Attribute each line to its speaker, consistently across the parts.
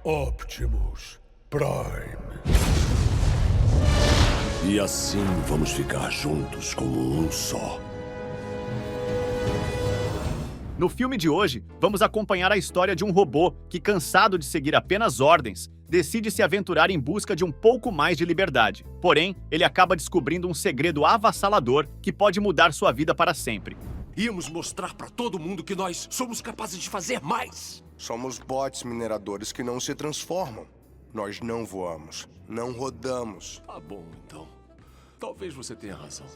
Speaker 1: Optimus Prime.
Speaker 2: E assim vamos ficar juntos como um só.
Speaker 3: No filme de hoje, vamos acompanhar a história de um robô que, cansado de seguir apenas ordens, decide se aventurar em busca de um pouco mais de liberdade. Porém, ele acaba descobrindo um segredo avassalador que pode mudar sua vida para sempre.
Speaker 2: Íamos mostrar pra todo mundo que nós somos capazes de fazer mais.
Speaker 4: Somos bots mineradores que não se transformam. Nós não voamos, não rodamos.
Speaker 2: Tá bom, então. Talvez você tenha razão.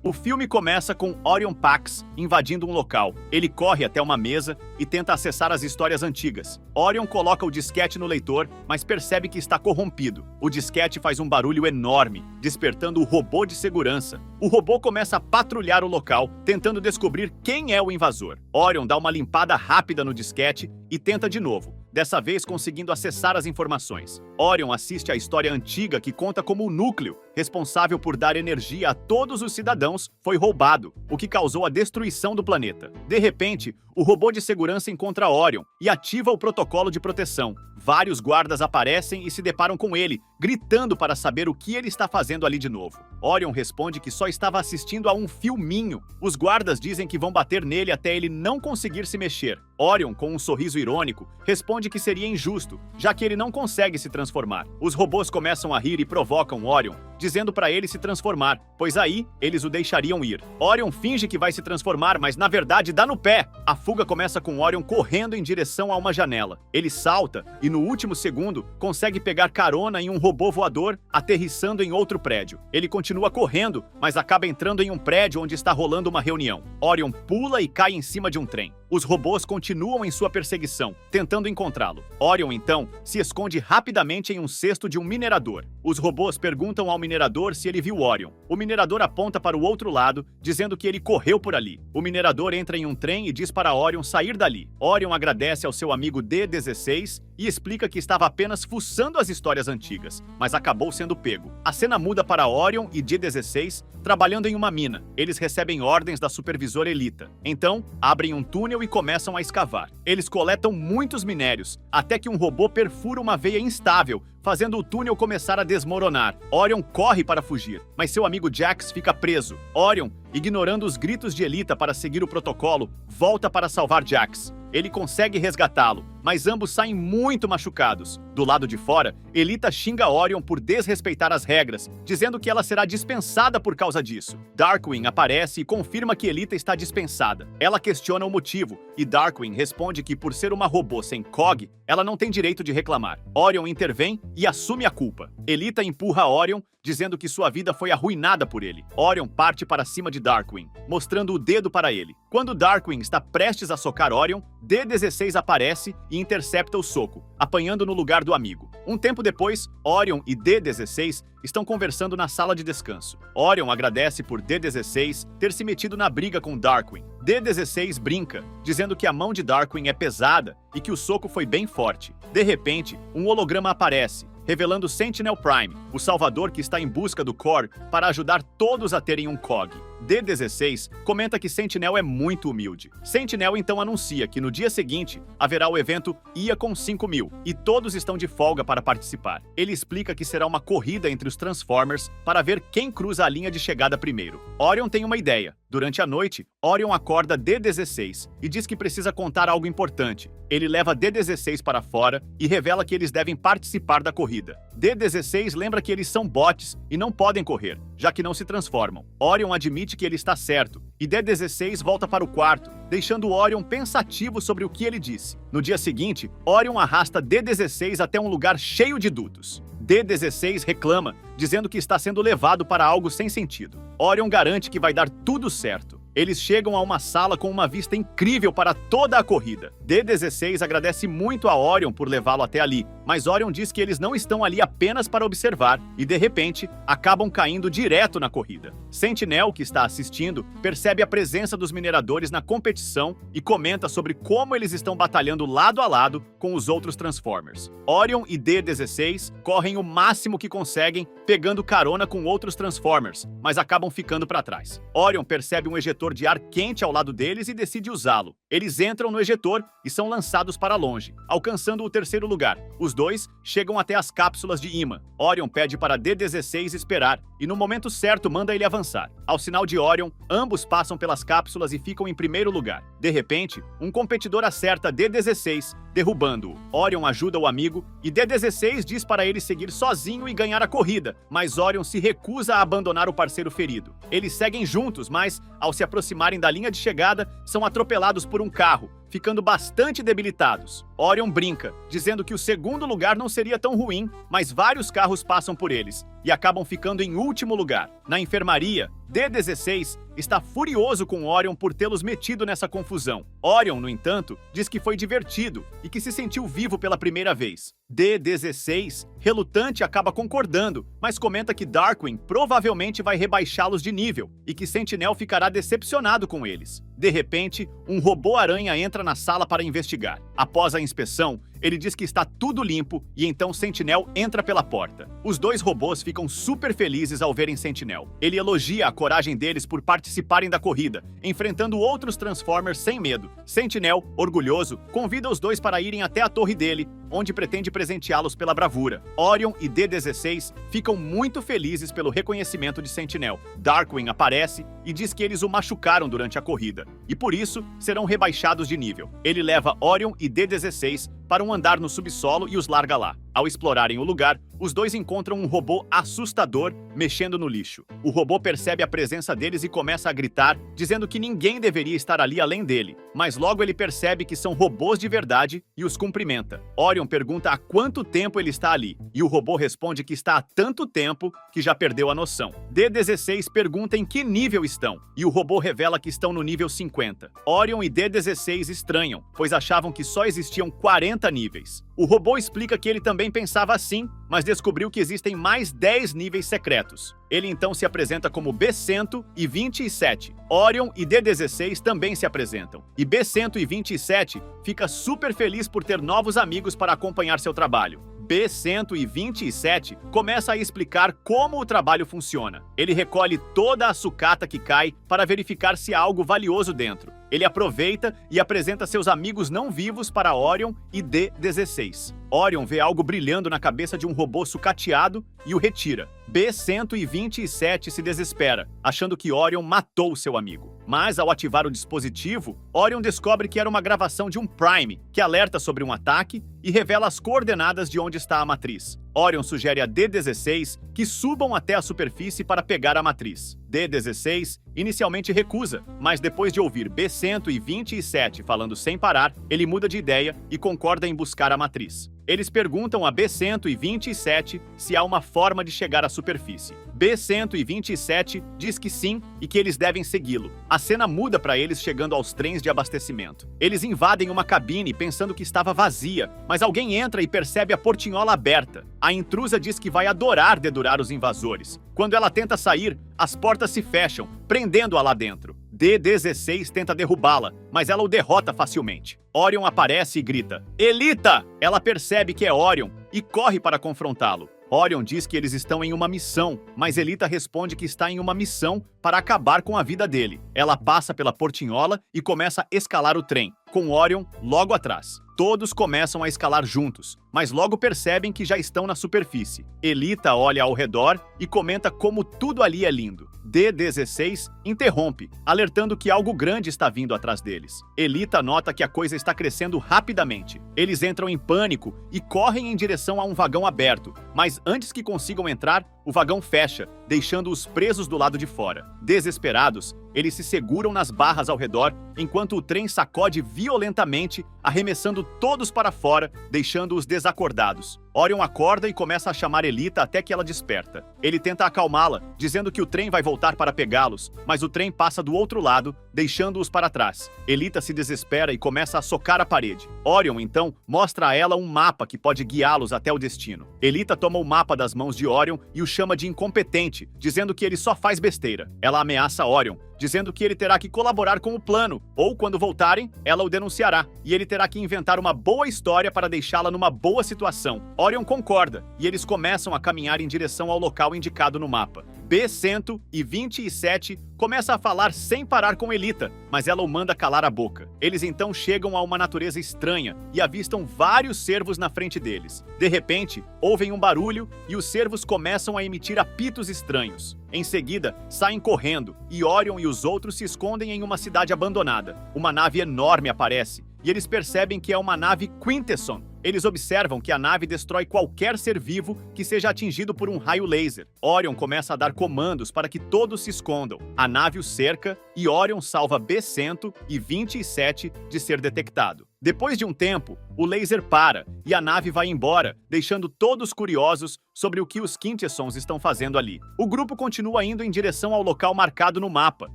Speaker 3: O filme começa com Orion Pax invadindo um local. Ele corre até uma mesa e tenta acessar as histórias antigas. Orion coloca o disquete no leitor, mas percebe que está corrompido. O disquete faz um barulho enorme, despertando o robô de segurança. O robô começa a patrulhar o local, tentando descobrir quem é o invasor. Orion dá uma limpada rápida no disquete e tenta de novo, dessa vez conseguindo acessar as informações. Orion assiste à história antiga que conta como o núcleo, responsável por dar energia a todos os cidadãos, foi roubado, o que causou a destruição do planeta. De repente, o robô de segurança encontra Orion e ativa o protocolo de proteção. Vários guardas aparecem e se deparam com ele, gritando para saber o que ele está fazendo ali de novo. Orion responde que só estava assistindo a um filminho. Os guardas dizem que vão bater nele até ele não conseguir se mexer. Orion, com um sorriso irônico, responde que seria injusto, já que ele não consegue se transformar. Os robôs começam a rir e provocam Orion, dizendo para ele se transformar, pois aí eles o deixariam ir. Orion finge que vai se transformar, mas na verdade dá no pé. A fuga começa com Orion correndo em direção a uma janela. Ele salta e no último segundo consegue pegar carona em um robô voador, aterrissando em outro prédio. Ele continua correndo, mas acaba entrando em um prédio onde está rolando uma reunião. Orion pula e cai em cima de um trem. Os robôs continuam em sua perseguição, tentando encontrá-lo. Orion, então, se esconde rapidamente em um cesto de um minerador. Os robôs perguntam ao minerador se ele viu Orion. O minerador aponta para o outro lado, dizendo que ele correu por ali. O minerador entra em um trem e diz para Orion sair dali. Orion agradece ao seu amigo D16 e explica que estava apenas fuçando as histórias antigas, mas acabou sendo pego. A cena muda para Orion e D16 trabalhando em uma mina. Eles recebem ordens da supervisora Elita. Então, abrem um túnel e começam a escavar. Eles coletam muitos minérios, até que um robô perfura uma veia instável, fazendo o túnel começar a desmoronar. Orion corre para fugir, mas seu amigo Jax fica preso. Orion, ignorando os gritos de Elita para seguir o protocolo, volta para salvar Jax. Ele consegue resgatá-lo, mas ambos saem muito machucados. Do lado de fora, Elita xinga Orion por desrespeitar as regras, dizendo que ela será dispensada por causa disso. Darkwing aparece e confirma que Elita está dispensada. Ela questiona o motivo, e Darkwing responde que por ser uma robô sem COG, ela não tem direito de reclamar. Orion intervém e assume a culpa. Elita empurra Orion, dizendo que sua vida foi arruinada por ele. Orion parte para cima de Darkwing, mostrando o dedo para ele. Quando Darkwing está prestes a socar Orion, D16 aparece e intercepta o soco, apanhando no lugar do amigo. Um tempo depois, Orion e D16 estão conversando na sala de descanso. Orion agradece por D16 ter se metido na briga com Darkwing. D16 brinca, dizendo que a mão de Darkwing é pesada e que o soco foi bem forte. De repente, um holograma aparece, revelando Sentinel Prime, o salvador que está em busca do Core para ajudar todos a terem um COG. D16 comenta que Sentinel é muito humilde. Sentinel então anuncia que no dia seguinte haverá o evento IA com 5000 e todos estão de folga para participar. Ele explica que será uma corrida entre os Transformers para ver quem cruza a linha de chegada primeiro. Orion tem uma ideia. Durante a noite, Orion acorda D16 e diz que precisa contar algo importante. Ele leva D16 para fora e revela que eles devem participar da corrida. D16 lembra que eles são bots e não podem correr, já que não se transformam. Orion admite que ele está certo, e D16 volta para o quarto, deixando Orion pensativo sobre o que ele disse. No dia seguinte, Orion arrasta D16 até um lugar cheio de dutos. D16 reclama, dizendo que está sendo levado para algo sem sentido. Orion garante que vai dar tudo certo. Eles chegam a uma sala com uma vista incrível para toda a corrida. D16 agradece muito a Orion por levá-lo até ali, mas Orion diz que eles não estão ali apenas para observar e, de repente, acabam caindo direto na corrida. Sentinel, que está assistindo, percebe a presença dos mineradores na competição e comenta sobre como eles estão batalhando lado a lado com os outros Transformers. Orion e D16 correm o máximo que conseguem, pegando carona com outros Transformers, mas acabam ficando para trás. Orion percebe um ejetor ejetor de ar quente ao lado deles e decide usá-lo. Eles entram no ejetor e são lançados para longe, alcançando o terceiro lugar. Os dois chegam até as cápsulas de imã. Orion pede para D-16 esperar e no momento certo manda ele avançar. Ao sinal de Orion, ambos passam pelas cápsulas e ficam em primeiro lugar. De repente, um competidor acerta D-16, derrubando-o. Orion ajuda o amigo e D-16 diz para ele seguir sozinho e ganhar a corrida, mas Orion se recusa a abandonar o parceiro ferido. Eles seguem juntos, mas, ao se aproximarem da linha de chegada, são atropelados por um carro, ficando bastante debilitados. Orion brinca, dizendo que o segundo lugar não seria tão ruim, mas vários carros passam por eles e acabam ficando em último lugar. Na enfermaria, D-16 está furioso com Orion por tê-los metido nessa confusão. Orion, no entanto, diz que foi divertido e que se sentiu vivo pela primeira vez. D-16, relutante, acaba concordando, mas comenta que Darkwing provavelmente vai rebaixá-los de nível e que Sentinel ficará decepcionado com eles. De repente, um robô-aranha entra na sala para investigar. Após a inspeção, ele diz que está tudo limpo e então Sentinel entra pela porta. Os dois robôs ficam super felizes ao verem Sentinel. Ele elogia a coragem deles por participarem da corrida, enfrentando outros Transformers sem medo. Sentinel, orgulhoso, convida os dois para irem até a torre dele, onde pretende presenteá-los pela bravura. Orion e D-16 ficam muito felizes pelo reconhecimento de Sentinel. Darkwing aparece e diz que eles o machucaram durante a corrida, e por isso serão rebaixados de nível. Ele leva Orion e D-16 para um andar no subsolo e os larga lá. Ao explorarem o lugar, os dois encontram um robô assustador mexendo no lixo. O robô percebe a presença deles e começa a gritar, dizendo que ninguém deveria estar ali além dele. Mas logo ele percebe que são robôs de verdade e os cumprimenta. Orion pergunta há quanto tempo ele está ali, e o robô responde que está há tanto tempo que já perdeu a noção. D-16 pergunta em que nível estão, e o robô revela que estão no nível 50. Orion e D-16 estranham, pois achavam que só existiam 40 níveis. O robô explica que ele também pensava assim, mas descobriu que existem mais 10 níveis secretos. Ele então se apresenta como B-127. Orion e D-16 também se apresentam. E B-127 fica super feliz por ter novos amigos para acompanhar seu trabalho. B-127 começa a explicar como o trabalho funciona. Ele recolhe toda a sucata que cai para verificar se há algo valioso dentro. Ele aproveita e apresenta seus amigos não vivos para Orion e D-16. Orion vê algo brilhando na cabeça de um robô sucateado e o retira. B-127 se desespera, achando que Orion matou seu amigo. Mas, ao ativar o dispositivo, Orion descobre que era uma gravação de um Prime, que alerta sobre um ataque e revela as coordenadas de onde está a matriz. Orion sugere a D-16 que subam até a superfície para pegar a matriz. D-16 inicialmente recusa, mas depois de ouvir B-127 falando sem parar, ele muda de ideia e concorda em buscar a matriz. Eles perguntam a B-127 se há uma forma de chegar à superfície. B-127 diz que sim e que eles devem segui-lo. A cena muda para eles chegando aos trens de abastecimento. Eles invadem uma cabine pensando que estava vazia, mas alguém entra e percebe a portinhola aberta. A intrusa diz que vai adorar dedurar os invasores. Quando ela tenta sair, as portas se fecham, prendendo-a lá dentro. D-16 tenta derrubá-la, mas ela o derrota facilmente. Orion aparece e grita, "Elita!" Ela percebe que é Orion e corre para confrontá-lo. Orion diz que eles estão em uma missão, mas Elita responde que está em uma missão para acabar com a vida dele. Ela passa pela portinhola e começa a escalar o trem, com Orion logo atrás. Todos começam a escalar juntos, mas logo percebem que já estão na superfície. Elita olha ao redor e comenta como tudo ali é lindo. D-16 interrompe, alertando que algo grande está vindo atrás deles. Elita nota que a coisa está crescendo rapidamente. Eles entram em pânico e correm em direção a um vagão aberto, mas antes que consigam entrar, o vagão fecha, deixando-os presos do lado de fora. Desesperados, eles se seguram nas barras ao redor, enquanto o trem sacode violentamente, arremessando todos para fora, deixando-os desacordados. Orion acorda e começa a chamar Elita até que ela desperta. Ele tenta acalmá-la, dizendo que o trem vai voltar para pegá-los, mas o trem passa do outro lado, deixando-os para trás. Elita se desespera e começa a socar a parede. Orion, então, mostra a ela um mapa que pode guiá-los até o destino. Elita toma o mapa das mãos de Orion e o chama de incompetente, dizendo que ele só faz besteira. Ela ameaça Orion, dizendo que ele terá que colaborar com o plano, ou quando voltarem, ela o denunciará, e ele terá que inventar uma boa história para deixá-la numa boa situação. Orion concorda, e eles começam a caminhar em direção ao local indicado no mapa. B-127 começa a falar sem parar com Elita, mas ela o manda calar a boca. Eles então chegam a uma natureza estranha e avistam vários cervos na frente deles. De repente, ouvem um barulho e os cervos começam a emitir apitos estranhos. Em seguida, saem correndo e Orion e os outros se escondem em uma cidade abandonada. Uma nave enorme aparece e eles percebem que é uma nave Quintesson. Eles observam que a nave destrói qualquer ser vivo que seja atingido por um raio laser. Orion começa a dar comandos para que todos se escondam. A nave o cerca e Orion salva B-127 de ser detectado. Depois de um tempo, o laser para e a nave vai embora, deixando todos curiosos sobre o que os Quintessons estão fazendo ali. O grupo continua indo em direção ao local marcado no mapa,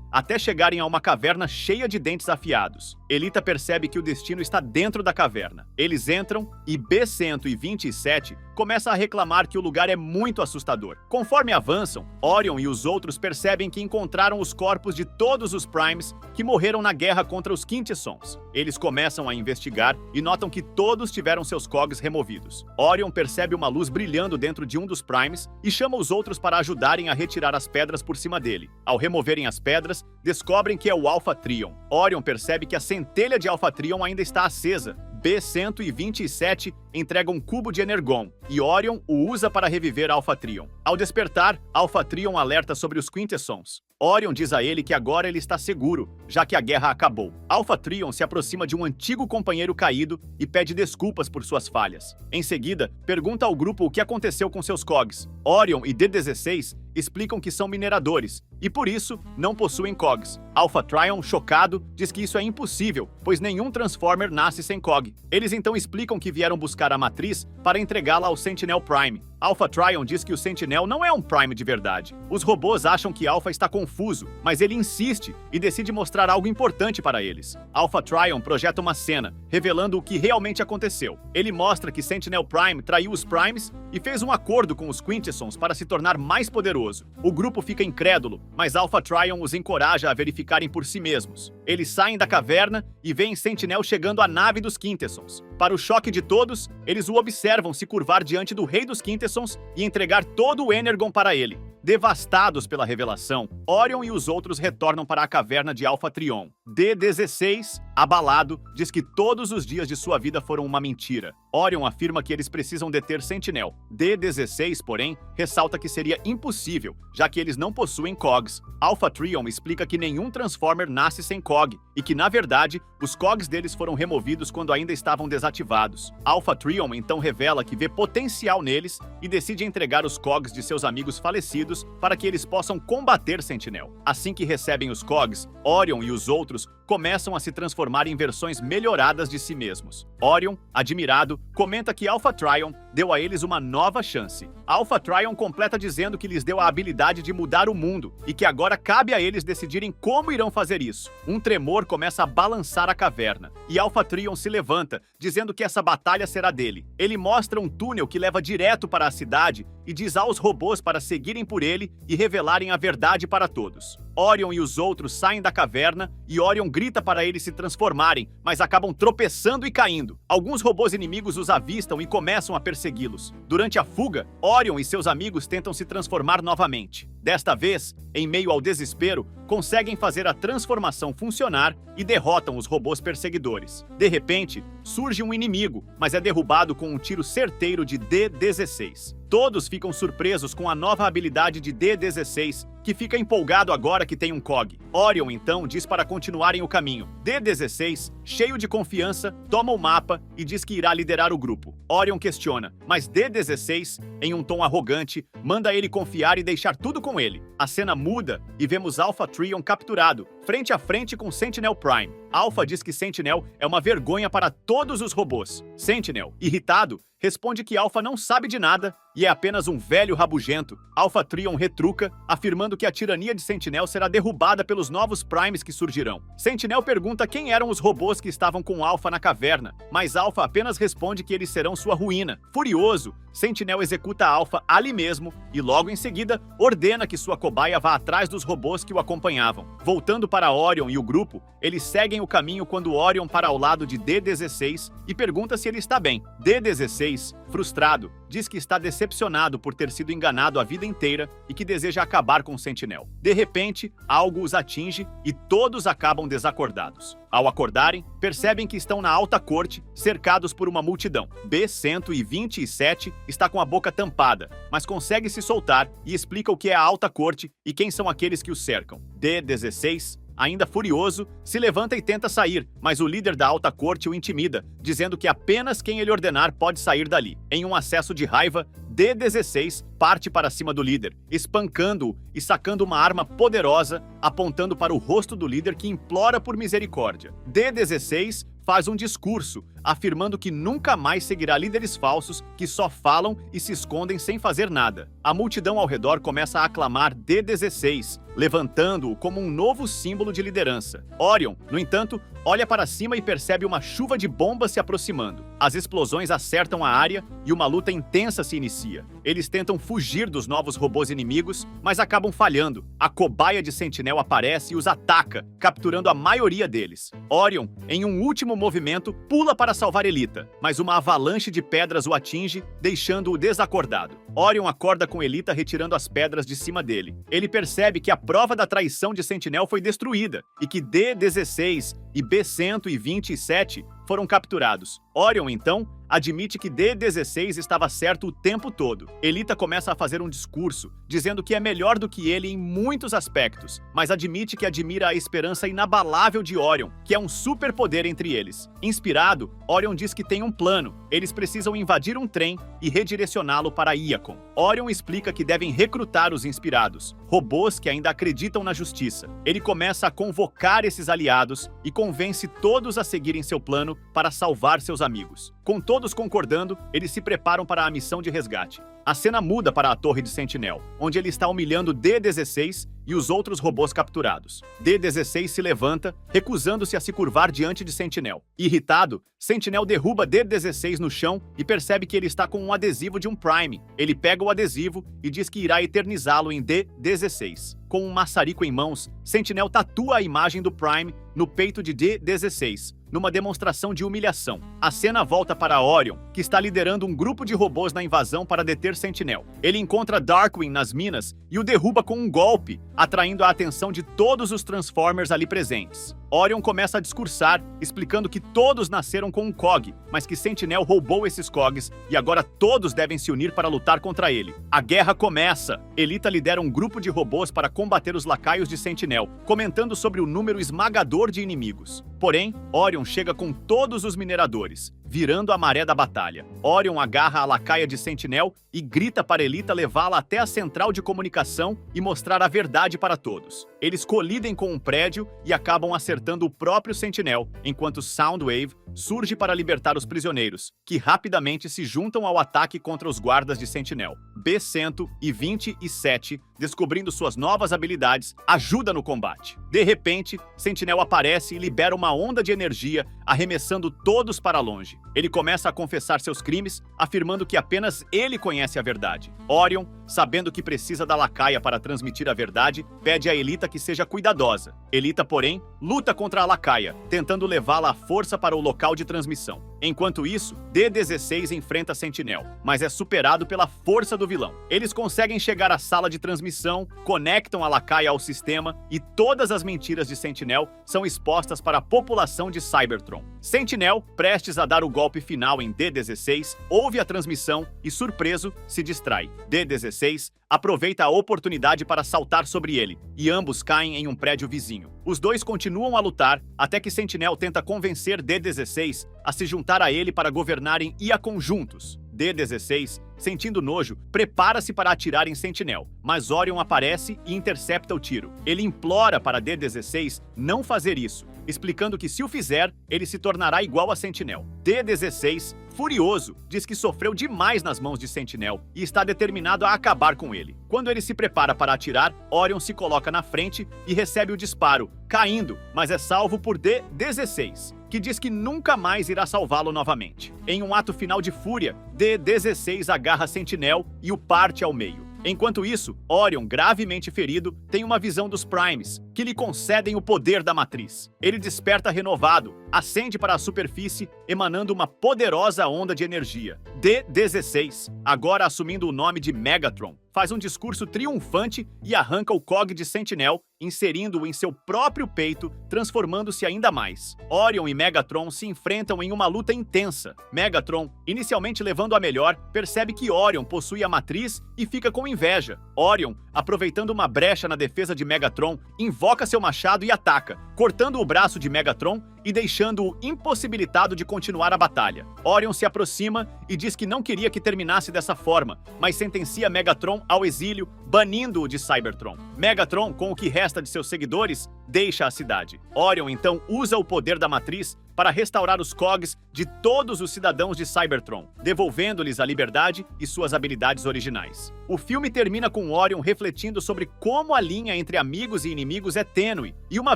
Speaker 3: até chegarem a uma caverna cheia de dentes afiados. Elita percebe que o destino está dentro da caverna. Eles entram e B-127 começa a reclamar que o lugar é muito assustador. Conforme avançam, Orion e os outros percebem que encontraram os corpos de todos os Primes que morreram na guerra contra os Quintessons. Eles começam a investigar e notam que todos tiveram seus cogs removidos. Orion percebe uma luz brilhando dentro de um dos Primes e chama os outros para ajudarem a retirar as pedras por cima dele. Ao removerem as pedras, descobrem que é o Alpha Trion. Orion percebe que a centelha de Alpha Trion ainda está acesa. B-127 entrega um cubo de Energon e Orion o usa para reviver Alpha Trion. Ao despertar, Alpha Trion alerta sobre os Quintessons. Orion diz a ele que agora ele está seguro, já que a guerra acabou. Alpha Trion se aproxima de um antigo companheiro caído e pede desculpas por suas falhas. Em seguida, pergunta ao grupo o que aconteceu com seus cogs. Orion e D-16 explicam que são mineradores e, por isso, não possuem cogs. Alpha Trion, chocado, diz que isso é impossível, pois nenhum Transformer nasce sem cog. Eles então explicam que vieram buscar a matriz para entregá-la ao Sentinel Prime. Alpha Trion diz que o Sentinel não é um Prime de verdade. Os robôs acham que Alpha está confuso, mas ele insiste e decide mostrar algo importante para eles. Alpha Trion projeta uma cena, revelando o que realmente aconteceu. Ele mostra que Sentinel Prime traiu os Primes e fez um acordo com os Quintessons para se tornar mais poderoso. O grupo fica incrédulo, mas Alpha Trion os encoraja a verificarem por si mesmos. Eles saem da caverna e veem Sentinel chegando à nave dos Quintessons. Para o choque de todos, eles o observam se curvar diante do rei dos Quintessons e entregar todo o Energon para ele. Devastados pela revelação, Orion e os outros retornam para a caverna de Alpha Trion. D-16, abalado, diz que todos os dias de sua vida foram uma mentira. Orion afirma que eles precisam deter Sentinel. D-16, porém, ressalta que seria impossível, já que eles não possuem cogs. Alpha Trion explica que nenhum Transformer nasce sem cog, e que, na verdade, os cogs deles foram removidos quando ainda estavam desativados. Alpha Trion então revela que vê potencial neles e decide entregar os cogs de seus amigos falecidos para que eles possam combater Sentinel. Assim que recebem os cogs, Orion e os outros começam a se transformar em versões melhoradas de si mesmos. Orion, admirado, comenta que Alpha Trion deu a eles uma nova chance. Alpha Trion completa dizendo que lhes deu a habilidade de mudar o mundo e que agora cabe a eles decidirem como irão fazer isso. Um tremor começa a balançar a caverna e Alpha Trion se levanta, dizendo que essa batalha será dele. Ele mostra um túnel que leva direto para a cidade e diz aos robôs para seguirem por ele e revelarem a verdade para todos. Orion e os outros saem da caverna e Orion grita para eles se transformarem, mas acabam tropeçando e caindo. Alguns robôs inimigos os avistam e começam a persegui-los. Durante a fuga, Orion e seus amigos tentam se transformar novamente. Desta vez, em meio ao desespero, conseguem fazer a transformação funcionar e derrotam os robôs perseguidores. De repente, surge um inimigo, mas é derrubado com um tiro certeiro de D-16. Todos ficam surpresos com a nova habilidade de D-16, que fica empolgado agora que tem um cog. Orion então diz para continuarem o caminho. D-16, cheio de confiança, toma o mapa e diz que irá liderar o grupo. Orion questiona, mas D-16, em um tom arrogante, manda ele confiar e deixar tudo com ele. A cena muda e vemos Alpha Trion capturado, frente a frente com Sentinel Prime. Alpha diz que Sentinel é uma vergonha para todos os robôs. Sentinel, irritado, responde que Alpha não sabe de nada e é apenas um velho rabugento. Alpha Trion retruca, afirmando que a tirania de Sentinel será derrubada pelos novos Primes que surgirão. Sentinel pergunta quem eram os robôs que estavam com Alpha na caverna, mas Alpha apenas responde que eles serão sua ruína. Furioso, Sentinel executa Alpha ali mesmo e logo em seguida ordena que sua cobaia vá atrás dos robôs que o acompanhavam. Voltando para para Orion e o grupo, eles seguem o caminho quando Orion para ao lado de D-16 e pergunta se ele está bem. D-16, frustrado, diz que está decepcionado por ter sido enganado a vida inteira e que deseja acabar com o Sentinel. De repente, algo os atinge e todos acabam desacordados. Ao acordarem, percebem que estão na alta corte, cercados por uma multidão. B-127 está com a boca tampada, mas consegue se soltar e explica o que é a alta corte e quem são aqueles que o cercam. D-16, ainda furioso, se levanta e tenta sair, mas o líder da alta corte o intimida, dizendo que apenas quem ele ordenar pode sair dali. Em um acesso de raiva, D-16 parte para cima do líder, espancando-o e sacando uma arma poderosa, apontando para o rosto do líder que implora por misericórdia. D-16 faz um discurso, afirmando que nunca mais seguirá líderes falsos que só falam e se escondem sem fazer nada. A multidão ao redor começa a aclamar D-16, levantando-o como um novo símbolo de liderança. Orion, no entanto, olha para cima e percebe uma chuva de bombas se aproximando. As explosões acertam a área e uma luta intensa se inicia. Eles tentam fugir dos novos robôs inimigos, mas acabam falhando. A cobaia de Sentinel aparece e os ataca, capturando a maioria deles. Orion, em um último movimento, pula para salvar Elita, mas uma avalanche de pedras o atinge, deixando-o desacordado. Orion acorda com Elita retirando as pedras de cima dele. Ele percebe que a prova da traição de Sentinel foi destruída e que D-16 e B-127 foram capturados. Orion, então, admite que D-16 estava certo o tempo todo. Elita começa a fazer um discurso, dizendo que é melhor do que ele em muitos aspectos, mas admite que admira a esperança inabalável de Orion, que é um superpoder entre eles. Inspirado, Orion diz que tem um plano. Eles precisam invadir um trem e redirecioná-lo para Iacon. Orion explica que devem recrutar os inspirados, robôs que ainda acreditam na justiça. Ele começa a convocar esses aliados e convence todos a seguirem seu plano para salvar seus amigos. Com todos concordando, eles se preparam para a missão de resgate. A cena muda para a torre de Sentinel, onde ele está humilhando D-16 e os outros robôs capturados. D-16 se levanta, recusando-se a se curvar diante de Sentinel. Irritado, Sentinel derruba D-16 no chão e percebe que ele está com um adesivo de um Prime. Ele pega o adesivo e diz que irá eternizá-lo em D-16. Com um maçarico em mãos, Sentinel tatua a imagem do Prime no peito de D-16, numa demonstração de humilhação. A cena volta para Orion, que está liderando um grupo de robôs na invasão para deter Sentinel. Ele encontra Darkwing nas minas e o derruba com um golpe, atraindo a atenção de todos os Transformers ali presentes. Orion começa a discursar, explicando que todos nasceram com um Cog, mas que Sentinel roubou esses Cogs e agora todos devem se unir para lutar contra ele. A guerra começa. Elita lidera um grupo de robôs para combater os lacaios de Sentinel, comentando sobre o número esmagador de inimigos. Porém, Orion chega com todos os mineradores, virando a maré da batalha. Orion agarra a lacaia de Sentinel e grita para Elita levá-la até a central de comunicação e mostrar a verdade para todos. Eles colidem com um prédio e acabam acertando o próprio Sentinel, enquanto Soundwave surge para libertar os prisioneiros, que rapidamente se juntam ao ataque contra os guardas de Sentinel. B-127, descobrindo suas novas habilidades, ajuda no combate. De repente, Sentinel aparece e libera uma onda de energia, arremessando todos para longe. Ele começa a confessar seus crimes, afirmando que apenas ele conhece a verdade. Orion, sabendo que precisa da lacaia para transmitir a verdade, pede a Elita que seja cuidadosa. Elita, porém, luta contra a lacaia, tentando levá-la à força para o local de transmissão. Enquanto isso, D-16 enfrenta Sentinel, mas é superado pela força do vilão. Eles conseguem chegar à sala de transmissão, conectam a lacaia ao sistema e todas as mentiras de Sentinel são expostas para a população de Cybertron. Sentinel, prestes a dar o golpe final em D-16, ouve a transmissão e, surpreso, se distrai. D-16 aproveita a oportunidade para saltar sobre ele, e ambos caem em um prédio vizinho. Os dois continuam a lutar, até que Sentinel tenta convencer D-16 a se juntar a ele para governarem Iacon juntos. D-16, sentindo nojo, prepara-se para atirar em Sentinel, mas Orion aparece e intercepta o tiro. Ele implora para D-16 não fazer isso, explicando que se o fizer, ele se tornará igual a Sentinel. D-16, furioso, diz que sofreu demais nas mãos de Sentinel e está determinado a acabar com ele. Quando ele se prepara para atirar, Orion se coloca na frente e recebe o disparo, caindo, mas é salvo por D-16, que diz que nunca mais irá salvá-lo novamente. Em um ato final de fúria, D-16 agarra Sentinel e o parte ao meio. Enquanto isso, Orion, gravemente ferido, tem uma visão dos Primes, que lhe concedem o poder da matriz. Ele desperta renovado, ascende para a superfície, emanando uma poderosa onda de energia. D-16, agora assumindo o nome de Megatron, faz um discurso triunfante e arranca o Cog de Sentinel, inserindo-o em seu próprio peito, transformando-se ainda mais. Orion e Megatron se enfrentam em uma luta intensa. Megatron, inicialmente levando a melhor, percebe que Orion possui a matriz e fica com inveja. Orion, aproveitando uma brecha na defesa de Megatron, invoca seu machado e ataca, cortando o braço de Megatron e deixando-o impossibilitado de continuar a batalha. Orion se aproxima e diz que não queria que terminasse dessa forma, mas sentencia Megatron ao exílio, banindo-o de Cybertron. Megatron, com o que resta de seus seguidores, deixa a cidade. Orion então usa o poder da matriz para restaurar os Cogs de todos os cidadãos de Cybertron, devolvendo-lhes a liberdade e suas habilidades originais. O filme termina com Orion refletindo sobre como a linha entre amigos e inimigos é tênue, e uma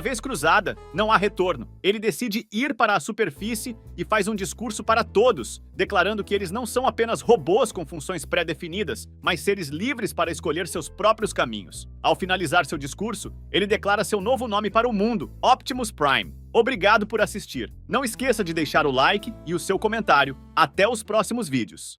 Speaker 3: vez cruzada, não há retorno. Ele decide ir para a superfície e faz um discurso para todos, declarando que eles não são apenas robôs com funções pré-definidas, mas seres livres para escolher seus próprios caminhos. Ao finalizar seu discurso, ele declara seu novo nome para o mundo, Optimus Prime. Obrigado por assistir. Não esqueça de deixar o like e o seu comentário. Até os próximos vídeos.